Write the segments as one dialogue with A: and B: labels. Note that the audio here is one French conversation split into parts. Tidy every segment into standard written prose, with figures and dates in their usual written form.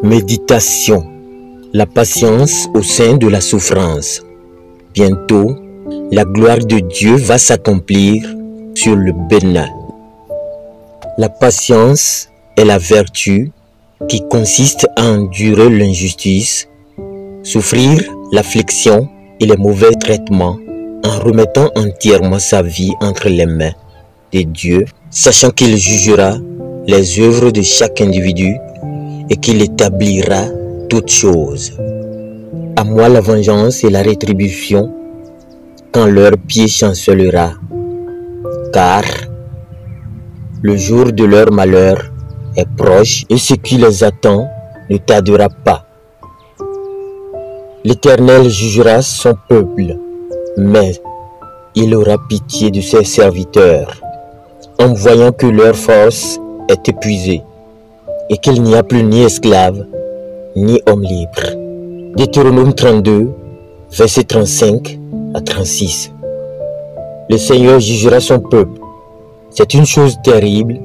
A: Méditation. La patience au sein de la souffrance. Bientôt, la gloire de Dieu va s'accomplir sur le bénin. La patience est la vertu qui consiste à endurer l'injustice, souffrir l'affliction et les mauvais traitements en remettant entièrement sa vie entre les mains de Dieu, sachant qu'il jugera les œuvres de chaque individu et qu'il établira toutes choses. À moi la vengeance et la rétribution quand leur pied chancelera, car le jour de leur malheur est proche et ce qui les attend ne tardera pas. L'Éternel jugera son peuple, mais il aura pitié de ses serviteurs, en voyant que leur force est épuisée et qu'il n'y a plus ni esclave ni homme libre. Deutéronome 32, versets 35 à 36. Le Seigneur jugera son peuple. C'est une chose terrible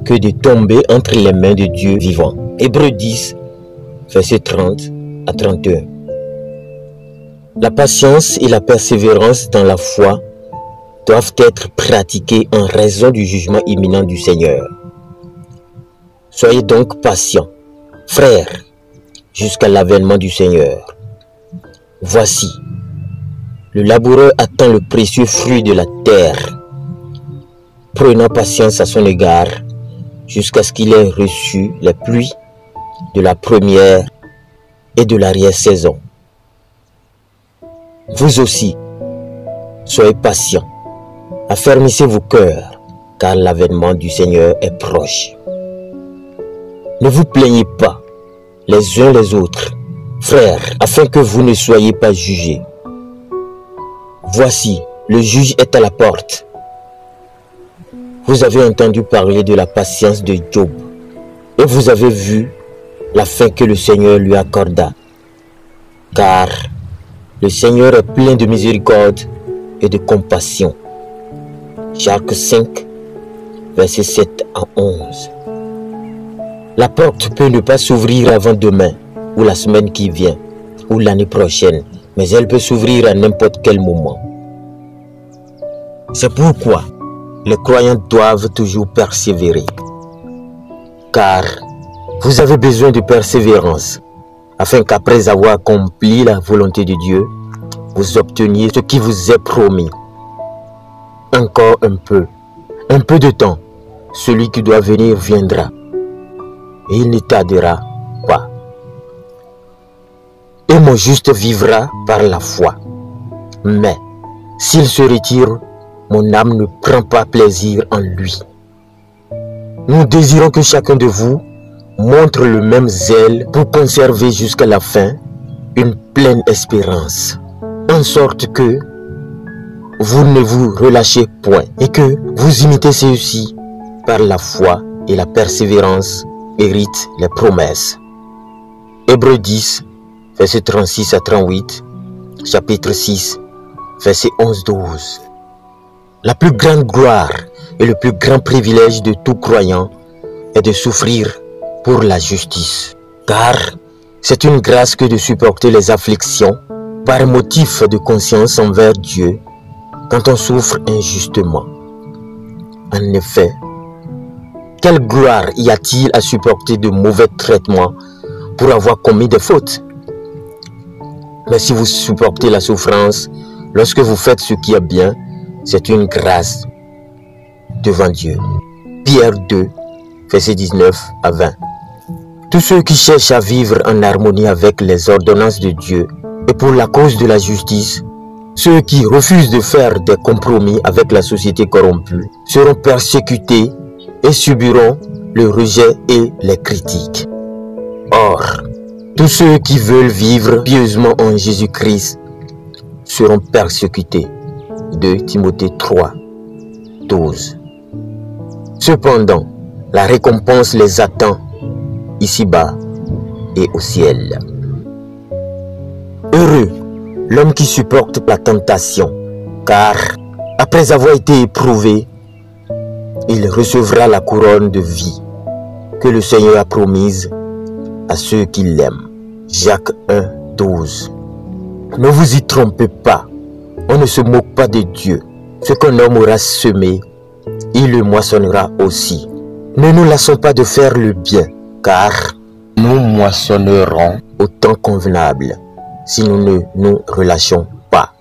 A: que de tomber entre les mains de Dieu vivant. Hébreux 10, versets 30 à 31. La patience et la persévérance dans la foi doivent être pratiquées en raison du jugement imminent du Seigneur. Soyez donc patients, frères, jusqu'à l'avènement du Seigneur. Voici, le laboureur attend le précieux fruit de la terre, prenant patience à son égard jusqu'à ce qu'il ait reçu les pluies de la première et de l'arrière-saison. Vous aussi, soyez patients, affermissez vos cœurs, car l'avènement du Seigneur est proche. Ne vous plaignez pas les uns les autres, frères, afin que vous ne soyez pas jugés. Voici, le juge est à la porte. Vous avez entendu parler de la patience de Job, et vous avez vu la fin que le Seigneur lui accorda. Car le Seigneur est plein de miséricorde et de compassion. Jacques 5, versets 7 à 11. La porte peut ne pas s'ouvrir avant demain, ou la semaine qui vient, ou l'année prochaine, mais elle peut s'ouvrir à n'importe quel moment. C'est pourquoi les croyants doivent toujours persévérer. Car vous avez besoin de persévérance, afin qu'après avoir accompli la volonté de Dieu, vous obteniez ce qui vous est promis. Encore un peu de temps, celui qui doit venir viendra. Et il ne tardera pas. Et mon juste vivra par la foi. Mais s'il se retire, mon âme ne prend pas plaisir en lui. Nous désirons que chacun de vous montre le même zèle pour conserver jusqu'à la fin une pleine espérance, en sorte que vous ne vous relâchez point et que vous imitez ceux-ci par la foi et la persévérance hérite les promesses. Hébreux 10, versets 36 à 38, chapitre 6, versets 11-12. La plus grande gloire et le plus grand privilège de tout croyant est de souffrir pour la justice. Car c'est une grâce que de supporter les afflictions par motif de conscience envers Dieu quand on souffre injustement. En effet, quelle gloire y a-t-il à supporter de mauvais traitements pour avoir commis des fautes? Mais si vous supportez la souffrance lorsque vous faites ce qui est bien, c'est une grâce devant Dieu. Pierre 2, versets 19 à 20. Tous ceux qui cherchent à vivre en harmonie avec les ordonnances de Dieu et pour la cause de la justice, ceux qui refusent de faire des compromis avec la société corrompue, seront persécutés et subiront le rejet et les critiques. Or, tous ceux qui veulent vivre pieusement en Jésus-Christ seront persécutés. 2 Timothée 3, 12. Cependant, la récompense les attend ici-bas et au ciel. Heureux l'homme qui supporte la tentation, car après avoir été éprouvé, il recevra la couronne de vie que le Seigneur a promise à ceux qui l'aiment. Jacques 1, 12. Ne vous y trompez pas, on ne se moque pas de Dieu. Ce qu'un homme aura semé, il le moissonnera aussi. Ne nous lassons pas de faire le bien, car nous moissonnerons au temps convenable si nous ne nous relâchons pas.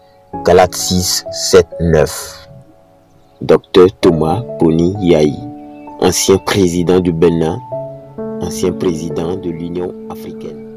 A: Galates 6, 7, 9. Dr Thomas Boni Yahi, ancien président du Bénin, ancien président de l'Union africaine.